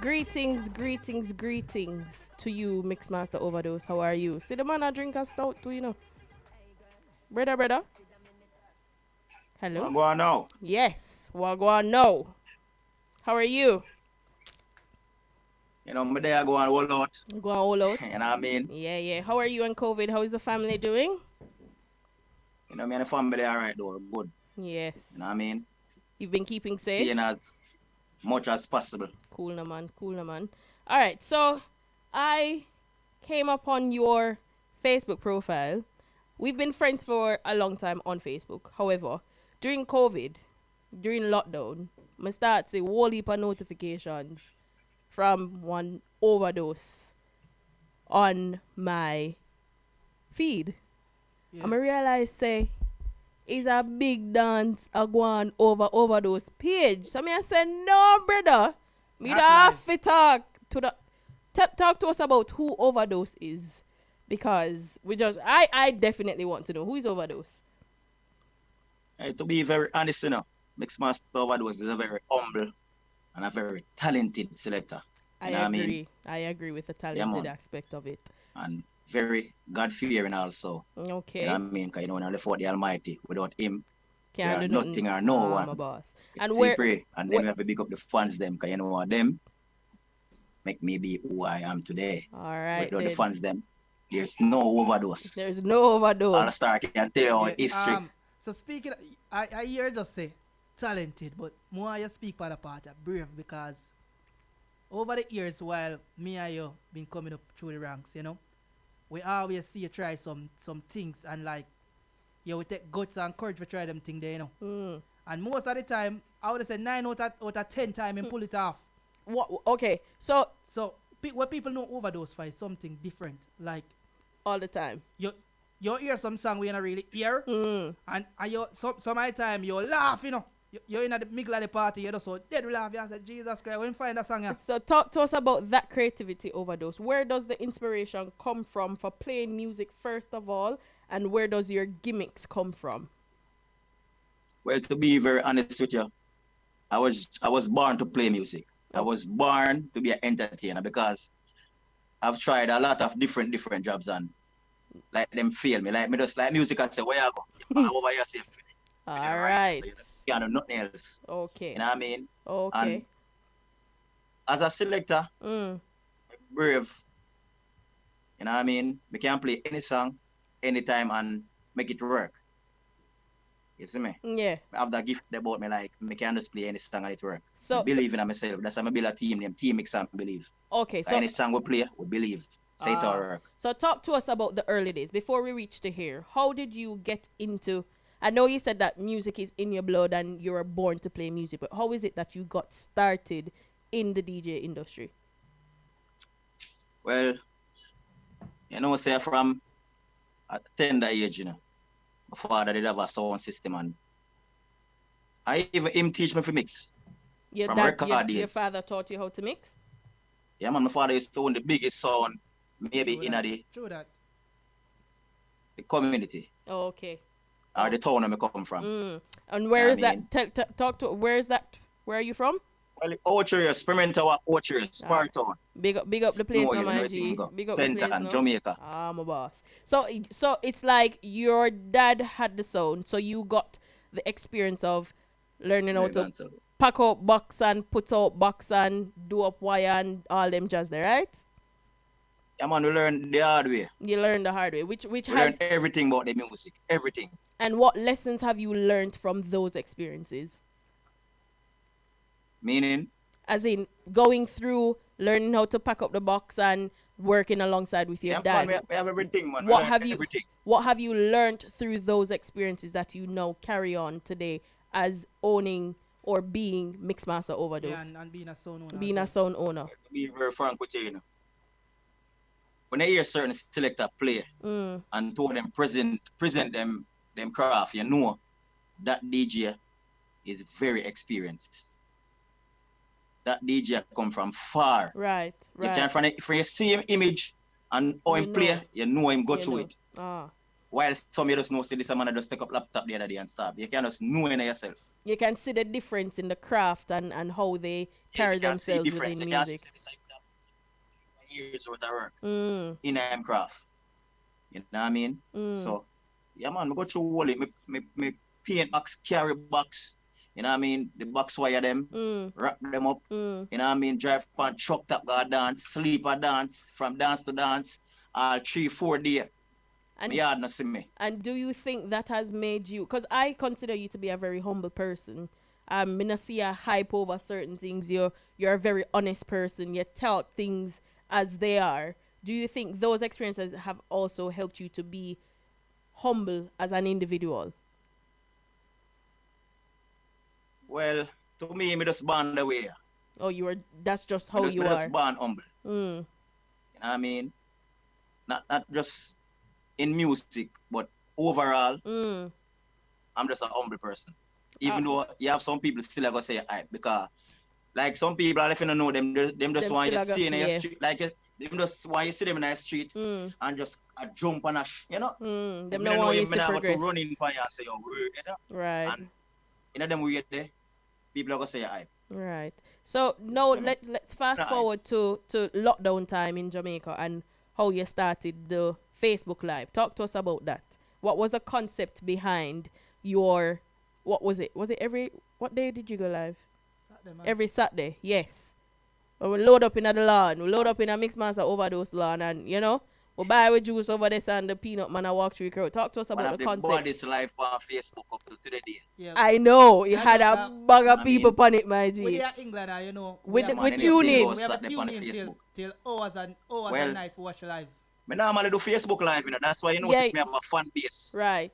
Greetings to you, Mixmaster Ovadose. How are you? See the man I drink a stout too, you know. Brother. Hello? What going on now? Yes, wagwan no. How are you? You know, my day I go on all out. Go on all out. You know what I mean? Yeah. How are you on COVID? How is the family doing? You know, me and the family all right though, good. Yes. You know what I mean? You've been keeping safe? Staying as much as possible. Cool, na man. All right, so I came upon your Facebook profile. We've been friends for a long time on Facebook. However, during COVID, during lockdown, I start see whole heap of notifications from one overdose on my feed. Yeah. And I realize say is a big dance a go on over overdose page. So I say no, brother. Me That's da have nice. to talk to the talk to us about who overdose is, because I definitely want to know who is overdose. Hey, to be very honest, you know, Mixmaster Ovadose is a very humble and a very talented selector. I You know what I agree. mean? I agree with the talented man. aspect of it. And very God-fearing also. Okay. You know what I mean? Because you know, when I left out the Almighty, without him, we Can't are do nothing or no my one. boss. It's And where pray. And then we have to big up the fans them, because you know what, them make me be who I am today. all right Without the then. fans them, there's no overdose. There's no overdose. All star can tell you our Yeah, history. So speaking, I hear just say talented, but more you speak for the part of brave, because over the years while me and you been coming up through the ranks, you know, we always see you try some things, and like you will take guts and courage to try them things there, you know. Mm. And most of the time, I would say 9 out of 10 time and pull it off. What? Okay. So So what people know overdose for is something different. Like all the time. you hear some song we not really hear, Mm. and you some of the time you laugh, you know. You're in the middle of the party, you're just so dead laugh. You say, Jesus Christ, when you find a song, yeah. So talk to us about that creativity overdose. Where does the inspiration come from for playing music first of all, and where does your gimmicks come from? Well, to be very honest with you, I was born to play music. I was born to be an entertainer, because I've tried a lot of different jobs, and like them fail me. Like me just like music, I say, where you go? You over here safe. All right. So you can't do nothing else. Okay. You know what I mean? Okay. And as a selector, Mm. brave. You know what I mean? We can play any song, anytime, and make it work. You see me? Yeah. I have that gift about me, like, me can just play any song and it work. So Believe in myself. That's why I build a team named Team Mix and Believe. okay. So Any song we play, we believe. Say it or work. So talk to us about the early days before we reach to here. How did you get into? I know you said that music is in your blood and you were born to play music, but how is it that you got started in the DJ industry? Well, you know, say from a tender age, you know, my father did have a sound system, and I even him teach me for mix. Your From dad, record your days. father taught you how to mix? Yeah, man, my father used to own the biggest sound, maybe True in that. the True that. community Oh, okay. or the town where I come from. Mm. And where Yeah, is I that? Talk to. Where is that? Where are you from? Well, Orchard, Experimental Orchard, Spartan, Big up the place, Snowy, now, my everything G. go. Big up the Center place, and no? Jamaica. Ah, my boss. So it's like your dad had the sound, so you got the experience of learning how to pack out box and put out box and do up wire and all them jazz there, right? Yeah, man, we learn the hard way. You learned the hard way, which We learn has. everything about the music, everything. And what lessons have you learned from those experiences? Meaning, As in going through learning how to pack up the box and working alongside with your yeah, dad. man, we have everything, man. What we learn have you everything. What have you learned through those experiences that you now carry on today as owning or being Mixmaster Overdose, Yeah, and being a sound owner. being a as well. sound owner? To be very frank with you, you know. When I hear certain selector play Mm. and to them present them craft, you know that DJ is very experienced. That DJ come from far. Right, You can right. from the same image and how You him play, know. you know him go You through know. it. Ah, While some you just know, see this man just take up laptop the other day and start. You can just know in yourself. You can see the difference in the craft and how they carry You can see themselves difference. within You can see music. this years worth of work Mm, in craft. You know what I mean? mm. So, yeah, man, I go through all it. Me paint box, carry box. You know what I mean? The box wire them, wrap them up. Mm. You know what I mean? Drive on truck top, go dance, sleep a dance, from dance to dance, all 3-4 days. And Me hard not see me. and do you think that has made you? Because I consider you to be a very humble person. Me not see a hype over certain things. You're a very honest person. You tell things as they are. Do you think those experiences have also helped you to be humble as an individual? Well, to me just born the way. Or that's just how you Me are. just born humble. Mm. You know what I mean? Not just in music, but overall, Mm. I'm just a humble person. Even though you have some people still gonna say hype, because like some people, if you don't know them just Them want you still to see in the yeah. street, like them just want you see them in the street and just jump and you know. Them Me no know want you me to not go to progress. run in for you and say your word, you know. Right. And you know them weird there, people are gonna say hype. Right. So now let's fast Right. forward to lockdown time in Jamaica and how you started the Facebook Live. Talk to us about that. What was the concept behind your? What was it? Was it what day did you go live? Saturday, man. Every Saturday. Yes. When we load up in the lawn, we load up in a Mixmaster Ovadose lawn, and we buy with juice over this and the peanut man I walk through crowd. Talk to us One about of the the concept. boldest live on Facebook up to the day. Yeah. I know it I had know a that. bag of I people mean, on it, my We G. are England, you know. With have the- a with tune tune in. in. We have a Saturday tune on the in Facebook. till hours and Well, and night to watch live. Me normally do Facebook live, you know. That's why you notice me have a fan base. Right.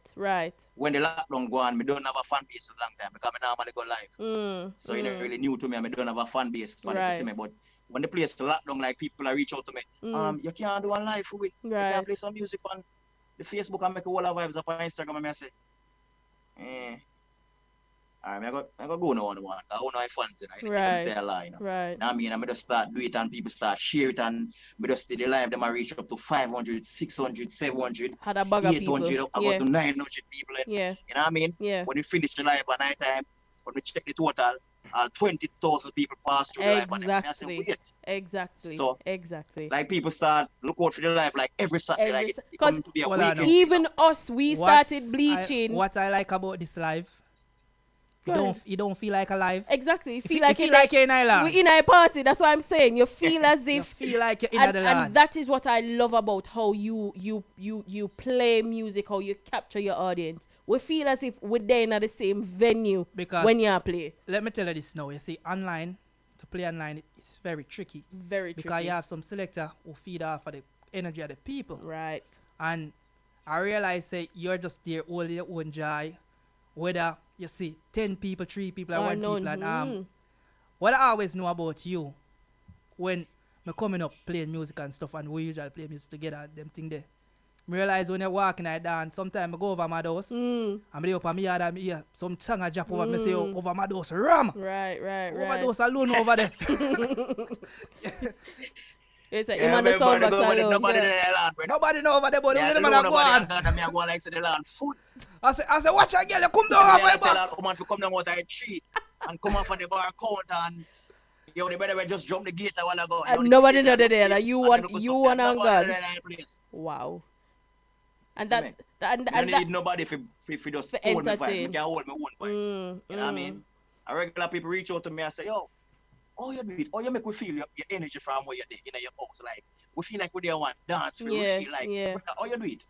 When the lockdown go on, me don't have a fan base for a long time because me normally go live. So you know really new to me, and me don't have a fan base for to see me. But when the place lockdown, like people are reach out to me, you can't do a live for we. You Right. can't play some music on the Facebook and make a whole of vibes up on Instagram, and I say, alright, I go now on the one. I don't know my fans, you know. I say a lie, you know. Right. Now I mean, I just start do it and people start share it and me just stay the live, them I reach up to 500, 600, 700, Had a bag of 800, people. I Yeah. got to 900 people. And, Yeah. you know what I mean? Yeah. When we finish the live at night time, when we check the total, 20,000 people pass through the live. And I say, wait. Exactly. So, Exactly. like people start look out for the live like every Saturday. Every Like Sa- it 'cause come to be a Hold on weekend. now. Even us, we started bleaching. What I like about this live, Go ahead. you don't feel like a live. Exactly. You You feel like you're in Ireland. we in a party. That's what I'm saying. You feel as You if feel like you're in and, the and land. that is what I love about how you play music, how you capture your audience. We feel as if we're there in the same venue Because- when you play. Let me tell you this now. You see, to play online, it's very tricky. Very Because tricky. you have some selector who feed off of the energy of the people. Right. And I realize that you're just there all your own joy. Whether you see 10 people, 3 people, or Or 1 none. people. And what I always know about you, when me coming up playing music and stuff, and we usually play music together, them thing there. I realize when you're walking I dance, sometimes I go over my house, I'm there up on me yard and me hear some song I drop over, me say, oh, over my house, ram! Right. Overdose alone over there. It's like him and the sound box alone. Nobody Yeah. in the land, bro. Nobody know over there, but Yeah, the the man road go on. nobody and me I go like say the land food. I say, watch a girl, you come down Yeah, off my I tell box. that woman to come down out of the tree and come off on the bar count and yo, the brother just jump the gate a while ago. And Yo, the nobody gate know and they're the there. gate, Like, you and want then go you suck want that. and Nobody gone. there in the place. Wow. And See that me? and I don't that need nobody for just for hold me vibes. entertain. Me can hold my own vibes. You know what I mean? A regular people reach out to me and say, yo, oh you do it, oh you make we feel your energy from where you're there in your house. Like we feel like we there want dance, we Yeah, feel like yeah. oh you do it.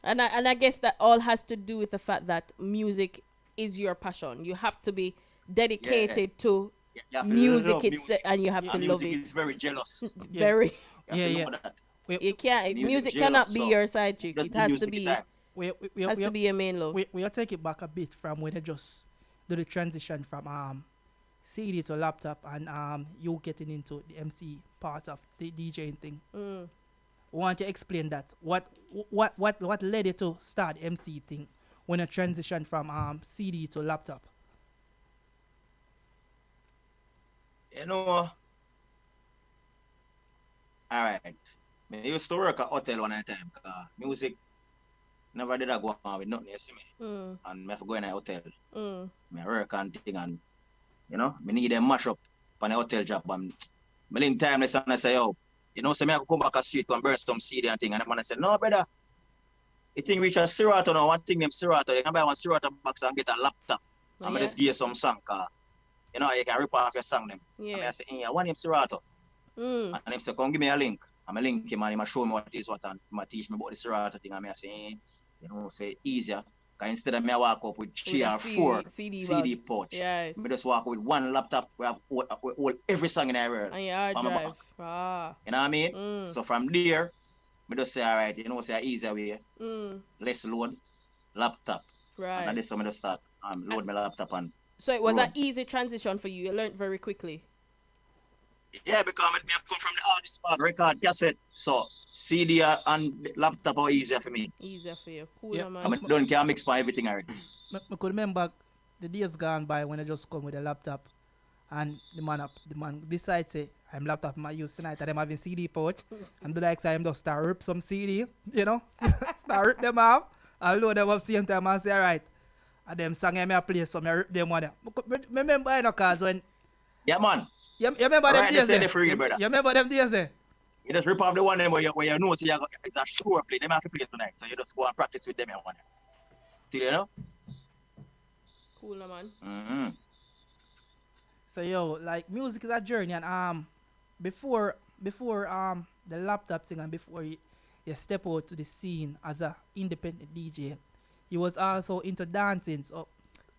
And I guess that all has to do with the fact that music is your passion. You have to be dedicated to You have to music love itself, and you have And to love music it. is very jealous. Yeah. Very. You have Yeah, to yeah. know that. You can't. Music Music jealous, cannot be so your side chick. Just It the has to music be time. has to be your main love. We'll take it back a bit from when they just do the transition from CD to laptop and you getting into the MC part of the DJing thing. We want to explain that. What led you to start the MC thing when you transition from CD to laptop? You know, alright. I used to work at hotel one time. Music never did I go on with nothing, you see me. And me have to go in a hotel. Me work and thing and me need them mash up on a hotel job and me link timeless and I say, yo, so me have to come back a street and burn some CD and thing. And the man I said, no brother, it thing reach a Serato now, one thing named Serato, you can buy one Serato box and get a laptop. And I just give you some song you can rip off your song them. Yeah. And I say, yeah, one name Serato. And him say, come give me a link. I'm a link him and him show me what it is what and him teach me about the Serato thing. And I say, say easier. Because instead of me walk up with 3 or 4 CD pouch, yeah. me just walk with one laptop. We have all every song in the world. And your hard drive. You know what I mean? So from there, me just say, all right, say easier way. Less load, laptop. Right. And this time I just start load my laptop and. So it was an easy transition for you. You learned very quickly. Yeah, because I come from the artist part, record, cassette. So CD and laptop are easier for me. Easier for you. Cool, Yeah. man. I don't care mix for everything already. I could remember the days gone by when I just come with a laptop and the man decides say I'm laptop my use tonight and I'm having CD pouch. I'm the like say I'm just start rip some CD, start rip them off and load them up same time and say alright. And them song I play so I rip them one. Remember cause when Yeah man. you remember them days there? You remember them days there? You just rip off the one them where you know so it's a sure play. Them have to play tonight. So you just go and practice with them one. Till you know? Cool, man. Mm-hmm. So like music is a journey and before the laptop thing and before you step out to the scene as a independent DJ, you was also into dancing. So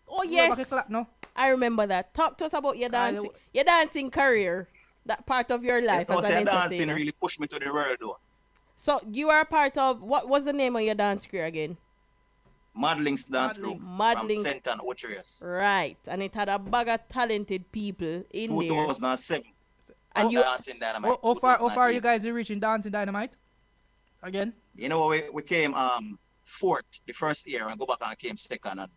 oh yes, no? I remember that. Talk to us about your dancing career, that part of your life as an entertainer. Dancing really pushed me to the world though. So you are part of what was the name of your dance career again? Modeling's dance group from St. Ann, Ocherius. Right, and it had a bag of talented people in 2007. And you Dancing Dynamite. How far you guys are reaching Dancing Dynamite? Again? We came fourth the first year and go back and came second and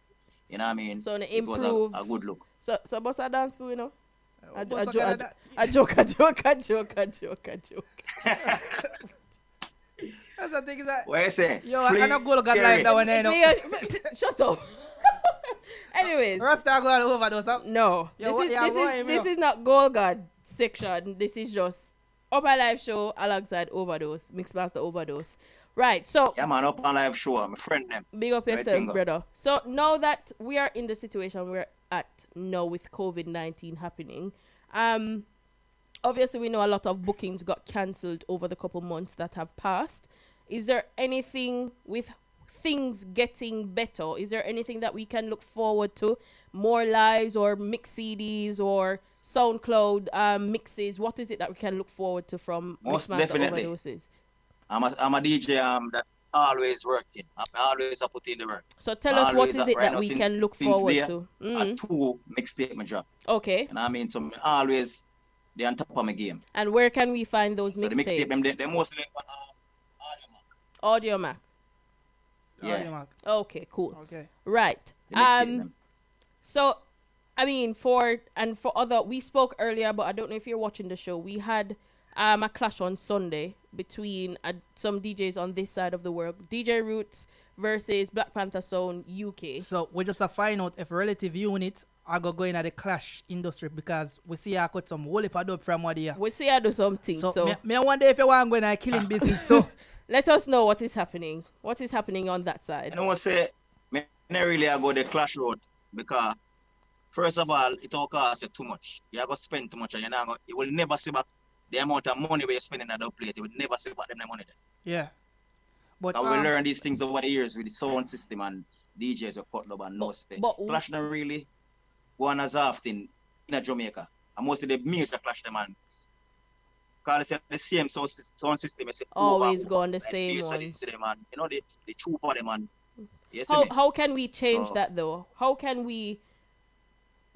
you know what I mean? So it was a good look. So boss a dance for a joke. That's the thing is that. What you say? Yo, I not go look at live that one there. Shut up. Anyways. Rasta go all over those. No. This is not Goal God section. This is just Upnlive show alongside Ovadose, Mixmaster Ovadose. Right, so yeah man, Upnlive show, I'm a friend them. Big up yourself, brother. So now that we are in the situation we're at now with COVID-19 happening, obviously we know a lot of bookings got cancelled over the couple months that have passed. Is there anything with things getting better? Is there anything that we can look forward to? More lives or mix CDs or SoundCloud mixes? What is it that we can look forward to from Most Mixmaster definitely. Ovadoses? I'm a DJ that always working. I'm always put in the work. So tell us what is it that we can look forward to? A 2 mixtape my drop. Okay. And I mean, so I'm always they on top of my game. And where can we find those so mixtapes? The mixtape, they mostly Audio Mac. Yeah. Audio Mac. Okay, cool. Okay. Right. So, I mean, for other, we spoke earlier, but I don't know if you're watching the show. We had a clash on Sunday between some DJs on this side of the world, DJ Roots versus Black Panther Sound UK. So we just find out if relative unit are going at the clash industry because we see I got some whole heap of dub from what here. We see I do something. So me wonder if you want to go in a killing business too. Let us know what is happening. What is happening on that side? I don't want to say, me not really I go the clash road because first of all, it all costs you too much. You are going to spend too much and you will never see back the amount of money we're spending at the plate. You will never see back them the money there. Yeah. But we learn these things over the years with the sound system and DJs who cut up and no stay. Clash not really go on as often in Jamaica. And most of the major clash them and because it's the same sound system. Always go on the same ones. You know, the troop of them and yes, how can we change that though? How can we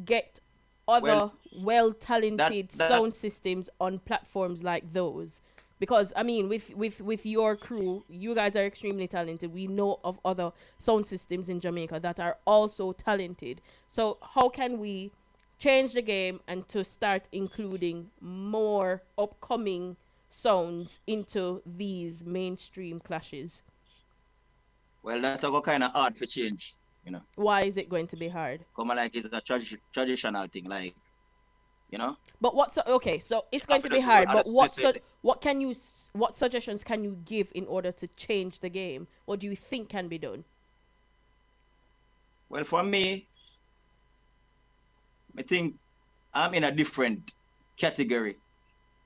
get other well-talented sound systems on platforms like those? Because I mean, with your crew, you guys are extremely talented. We know of other sound systems in Jamaica that are also talented. So how can we change the game and to start including more upcoming sounds into these mainstream clashes? Well, that's a kind of hard for change, Why is it going to be hard? Come on, like it's a traditional thing, like, But okay, so it's You going have to to be just hard. roll- But honestly, what suggestions can you give in order to change the game? What do you think can be done? Well, for me, I think I'm in a different category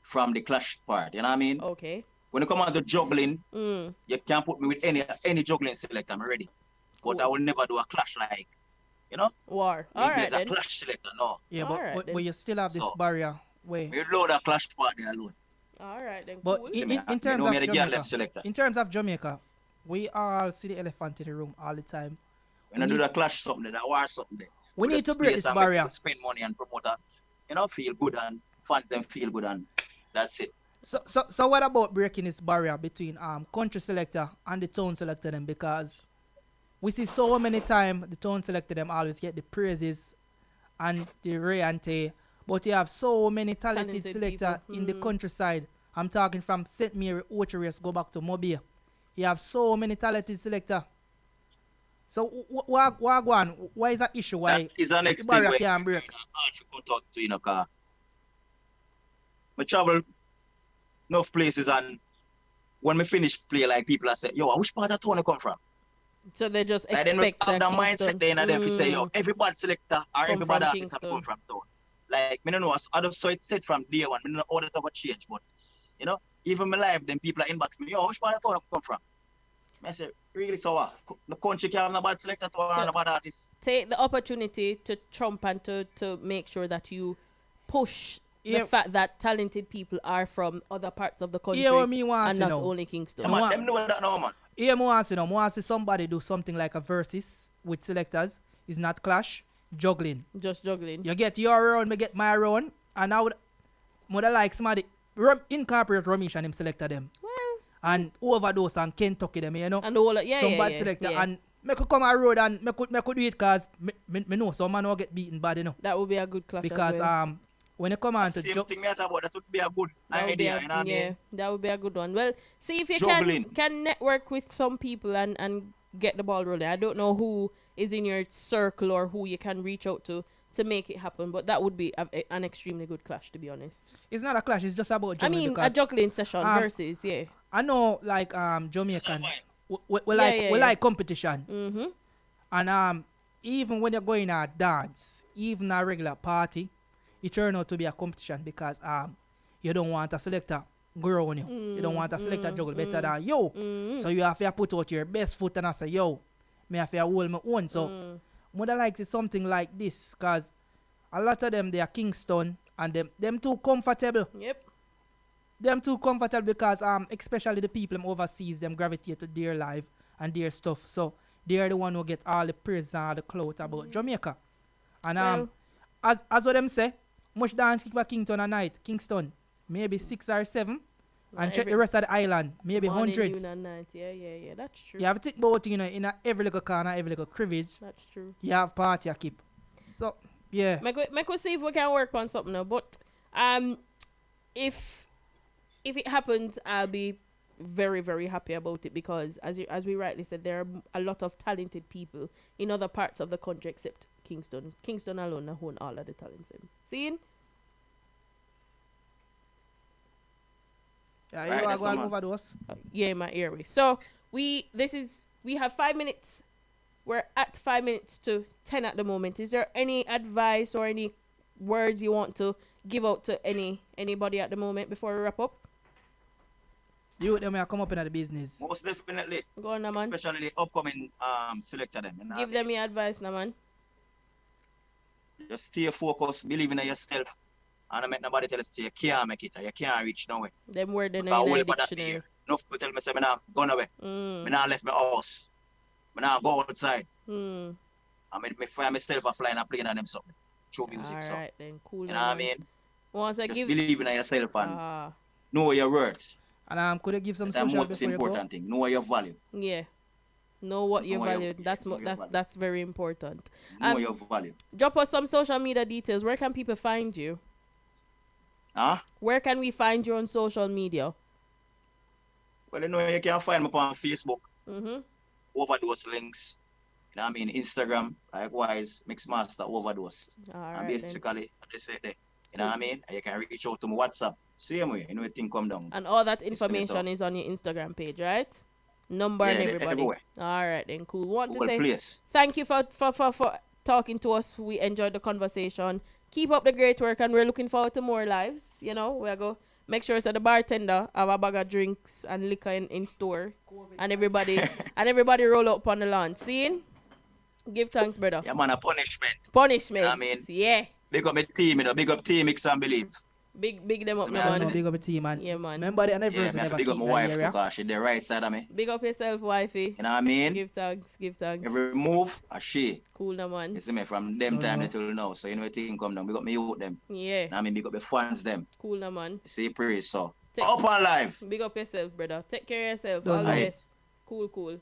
from the clash part. You know what I mean? Okay. When it comes on to juggling, Mm. you can't put me with any juggling selector. I'm ready. But Cool. I will never do a clash like, War. All maybe right as a then. clash selector. No. Yeah, Alright but then. you still have this So- barrier where. We load a clash part there alone. All right then. But Cool. in terms of me the girl Jamaica, left selector. in terms of Jamaica, we all see the elephant in the room all the time. When I do the clash something, the war something there. We need just to break play this some, make barrier. people spend money and promoter, feel good and fans them feel good and that's it. So what about breaking this barrier between country selector and the town selector them? Because we see so many times the town selector them always get the praises and the royalty, but you have so many talented Talented selector people. in the countryside. I'm talking from St. Mary, Ocho go back to Mobile. You have so many talented selector. So why is that issue? Why That is an the next thing barrier where can't break? hard to cut out to, cause I travel enough places and when we finish play, like people are say, yo, which part of town you come from? So they just Like they expect not have the Kingston. mindset then and them to say, yo, Mm. everybody selector or Come everybody from artist have Kingston. come from town. Like, me don't know, I just saw it said from day one, me don't know how that ever change, but, even my life, then people are inbox me, yo, which part of town you come from? I say, really, so what? The country can't have no bad selector to So- no bad artist. Take the opportunity to trump and to make sure that you push Yeah. the fact that talented people are from other parts of the country Yeah, what me want and to not know. only Kingston. Yeah, man, them know that now, man. Yeah, more want to know. More want to see somebody do something like a versus with selectors. It's not clash, juggling. Just juggling. You get your round, me get my round, and I would like somebody incorporate Ramesh and him selector them. Well, And Ovadose and Kentucky them, and all yeah, some yeah, bad yeah, selector. yeah. And me could come a road and me could do it cause me know some man will get beaten bad, That would be a good clash Because as well. when you come on to Same thing me talk about, that would be a good That would be idea, a, you know what I yeah, mean? that would be a good one. Well, see if you Juggling. can network with some people and get the ball rolling. I don't know who is in your circle or who you can reach out to make it happen, but that would be an extremely good clash, to be honest. it's not a clash, it's just about I juggling. mean, a because juggling session versus, yeah. I know like Jamaican That's we Yeah, like yeah, we yeah. like competition. Mm-hmm. And even when you're going to a dance, even a regular party, it turn out to be a competition because you don't want a selector grow on you. You don't want a selector juggle better than you. So you have to put out your best foot and I say, yo, me have to hold my own. So would I like to something like this because a lot of them they are Kingston and them too comfortable. Yep. Them too comfortable because especially the people them overseas them gravitate to their life and their stuff. So they are the one who get all the praise and all the clout about Jamaica. And Well- as what them say, much dance kick for Kingston, maybe 6 or 7. And check the rest of the island, maybe Morning, hundreds. noon and night. Yeah, that's true. You have to think about in every little corner, every little crevice, That's true. you have party a keep. So yeah. Make we see if we can work on something now. But if it happens, I'll be very, very happy about it because as we rightly said, there are a lot of talented people in other parts of the country except Kingston. Kingston alone own all of the talents. Seeing? Yeah, Right, you are that's going the man. overdose. Yeah, my airways. So we have 5 minutes. We're at 5 minutes to 10 at the moment. Is there any advice or any words you want to give out to anybody at the moment before we wrap up? You them may come up in the business. Most definitely, Go on, now, man. especially the upcoming selector them. You know? Give them your advice, now, man. Just stay focused, believe in yourself, and don't make nobody tell us you can't make it or you can't reach nowhere. Them word in Because the all about that dictionary. year. Enough people tell me say me not gone away. Mm. Me not left my house. Me not go outside. Mm. I me find myself a flying and playing on them something. Through music. All So right, then. Cool. you know what I mean? Once I Just give... believe in yourself and Ah, know your worth. And could you give some That's the social most before you go? important thing. Know your value. yeah. Know what you Know your- value. That's know your value. that's very important. Know your value. Drop us some social media details. Where can people find you? Huh? Where can we find you on social media? Well, you know you can find me on Facebook. Mm-hmm. Ovadose links. You know what I mean? Instagram, likewise, Mixmaster Ovadose. All And right then. basically, they say there. You know what I mean? And you can reach out to my WhatsApp. Same way, you know, thing come down. And all that You see me, so information is on your Instagram page, right? Number and yeah, everybody. everywhere. All right then, cool. Want to Google say place. thank you for talking to us. We enjoyed the conversation. Keep up the great work, and we're looking forward to more lives. You know, we're go make sure that the bartender have a bag of drinks and liquor in store, and everybody roll up on the lawn. Seeing? Give thanks, brother. Yeah, man, a punishment. Punishment. I mean, yeah. big up my team, you know, big up team Mix and Believe. Big them up, So no me I No, man. big up a team, man. Yeah, man. Remember the Yeah, anniversary me have never to big up keep my that wife area. because she's the right side of me. Big up yourself, wifey. You know what I mean? Give thanks. Give thanks. Every move, a she. Cool, no man. You see me, from them No, time no. until now. So you know, thing come down. Big up me youth them. Yeah. You know what I mean? Big up the fans them. Cool, no man. You see, praise, so. Take- Up on live. Big up yourself, brother. Take care of yourself. Don't All the lie. best. Cool.